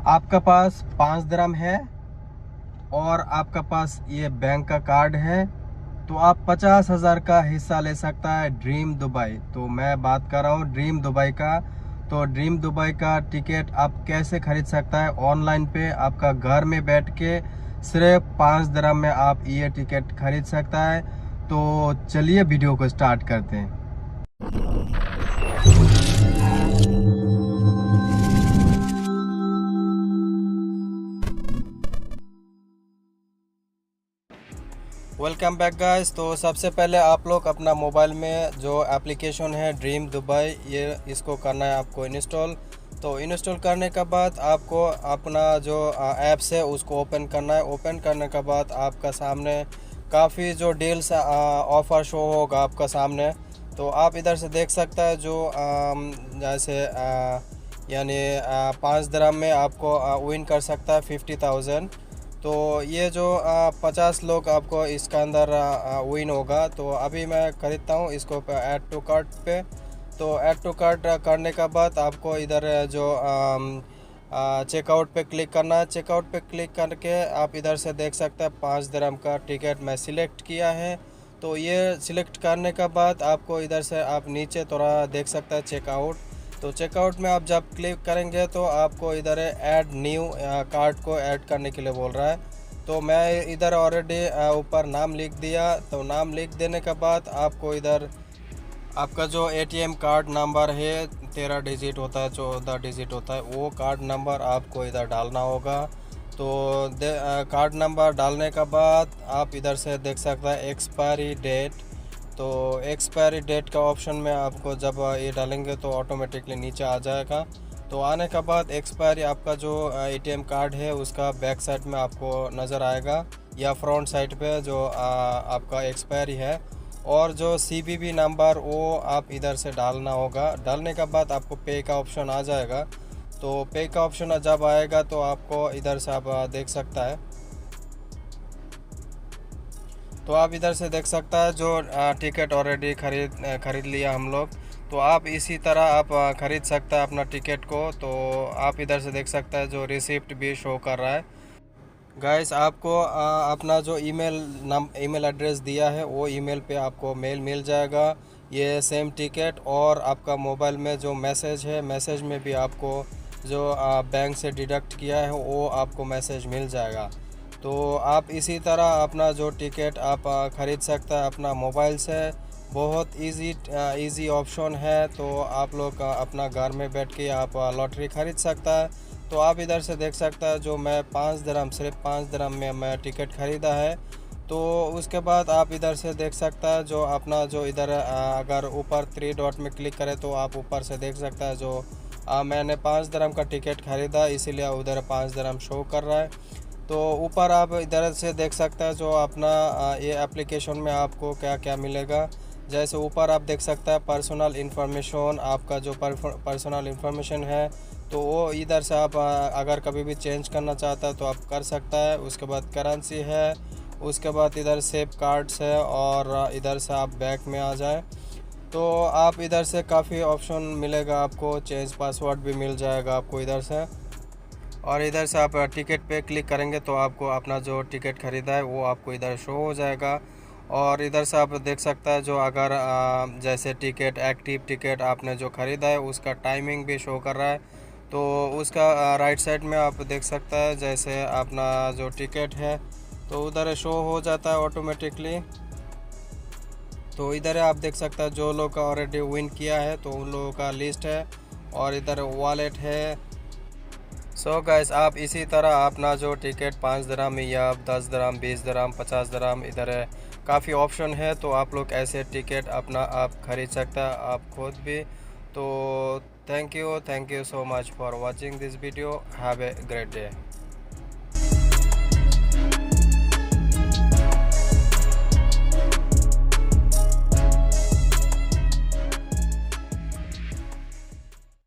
आपका पास 5 दिरहम है और आपका पास ये बैंक का कार्ड है, तो आप 50,000 का हिस्सा ले सकता है ड्रीम दुबई। तो मैं बात कर रहा हूँ ड्रीम दुबई का। तो ड्रीम दुबई का टिकट आप कैसे खरीद सकता है? ऑनलाइन पे आपका घर में बैठ के सिर्फ 5 दिरहम में आप ये टिकट खरीद सकता है। तो चलिए वीडियो को स्टार्ट करते हैं। Welcome back guys. तो सबसे पहले आप लोग अपना मोबाइल में जो एप्लीकेशन है ड्रीम दुबई, ये इसको करना है आपको इंस्टॉल। तो इंस्टॉल करने के बाद आपको अपना जो ऐप्स है उसको ओपन करना है। ओपन करने के बाद आपका सामने काफ़ी जो डील्स ऑफ़र शो होगा आपका सामने। तो आप इधर से देख सकता है जो जैसे यानी 5 दिरहम में आपको विन कर सकता है 50,000। तो ये जो 50 लोग आपको इसका अंदर विन होगा। तो अभी मैं खरीदता हूँ इसको ऐड टू कार्ट पे। तो ऐड टू कार्ट करने के बाद आपको इधर जो चेकआउट पे क्लिक करना है। चेकआउट पे क्लिक करके आप इधर से देख सकते हैं 5 दिरहम का टिकट मैं सिलेक्ट किया है। तो ये सिलेक्ट करने के बाद आपको इधर से आप नीचे थोड़ा देख सकते हैं चेकआउट। तो चेकआउट में आप जब क्लिक करेंगे तो आपको इधर ऐड न्यू कार्ड को ऐड करने के लिए बोल रहा है। तो मैं इधर ऑलरेडी ऊपर नाम लिख दिया। तो नाम लिख देने के बाद आपको इधर आपका जो एटीएम कार्ड नंबर है 13 डिजिट होता है, 14 डिजिट होता है, वो कार्ड नंबर आपको इधर डालना होगा। तो कार्ड नंबर डालने के बाद आप इधर से देख सकते हैं एक्सपायरी डेट। तो एक्सपायरी डेट का ऑप्शन में आपको जब ये डालेंगे तो ऑटोमेटिकली नीचे आ जाएगा। तो आने के बाद एक्सपायरी आपका जो एटीएम कार्ड है उसका बैक साइड में आपको नज़र आएगा या फ्रंट साइड पे जो आपका एक्सपायरी है। और जो सीवीवी नंबर वो आप इधर से डालना होगा। डालने के बाद आपको पे का ऑप्शन आ जाएगा। तो पे का ऑप्शन जब आएगा तो आपको इधर से आप देख सकता है। तो आप इधर से देख सकता है जो टिकट ऑलरेडी खरीद लिया हम लोग। तो आप इसी तरह आप खरीद सकता है अपना टिकट को। तो आप इधर से देख सकता है जो रिसिप्ट भी शो कर रहा है। गाइस आपको अपना जो ईमेल एड्रेस दिया है वो ईमेल पे आपको मेल मिल जाएगा ये सेम टिकट। और आपका मोबाइल में जो मैसेज है, मैसेज में भी आपको जो बैंक से डिडक्ट किया है वो आपको मैसेज मिल जाएगा। तो आप इसी तरह अपना जो टिकट आप ख़रीद सकता है अपना मोबाइल से। बहुत इजी ऑप्शन है। तो आप लोग अपना घर में बैठ के आप लॉटरी ख़रीद सकता है। तो आप इधर से देख सकता है जो मैं 5 दिरहम, सिर्फ 5 दिरहम में मैं टिकट ख़रीदा है। तो उसके बाद आप इधर से देख सकता है जो अपना जो इधर अगर ऊपर 3 डॉट में क्लिक करें तो आप ऊपर से देख सकता है जो मैंने 5 दिरहम का टिकट ख़रीदा, इसीलिए उधर 5 दिरहम शो कर रहा है। तो ऊपर आप इधर से देख सकते हैं जो अपना ये एप्लीकेशन में आपको क्या क्या मिलेगा। जैसे ऊपर आप देख सकते हैं पर्सनल इन्फॉर्मेशन, आपका जो पर्सनल इन्फॉर्मेशन है तो वो इधर से आप अगर कभी भी चेंज करना चाहता है तो आप कर सकता है। उसके बाद करेंसी है, उसके बाद इधर सेव कार्ड्स है और इधर से आप बैक में आ जाए तो आप इधर से काफ़ी ऑप्शन मिलेगा आपको। चेंज पासवर्ड भी मिल जाएगा आपको इधर से। और इधर से आप टिकट पे क्लिक करेंगे तो आपको अपना जो टिकट ख़रीदा है वो आपको इधर शो हो जाएगा। और इधर से आप देख सकता है जो अगर जैसे टिकट एक्टिव टिकट आपने जो ख़रीदा है उसका टाइमिंग भी शो कर रहा है। तो उसका राइट साइड में आप देख सकता है जैसे अपना जो टिकट है तो उधर शो हो जाता है ऑटोमेटिकली। तो इधर आप देख सकता है जो लोग ऑलरेडी विन किया है तो उन लोगों का लिस्ट है और इधर वॉलेट है। सो गाइस आप इसी तरह अपना जो टिकट 5 दिरहम या 10 दिरहम, 20 दिरहम, 50 दिरहम, इधर है काफ़ी ऑप्शन है। तो आप लोग ऐसे टिकट अपना आप खरीद सकता है आप खुद भी। तो thank you so much for watching this video. Have a great day.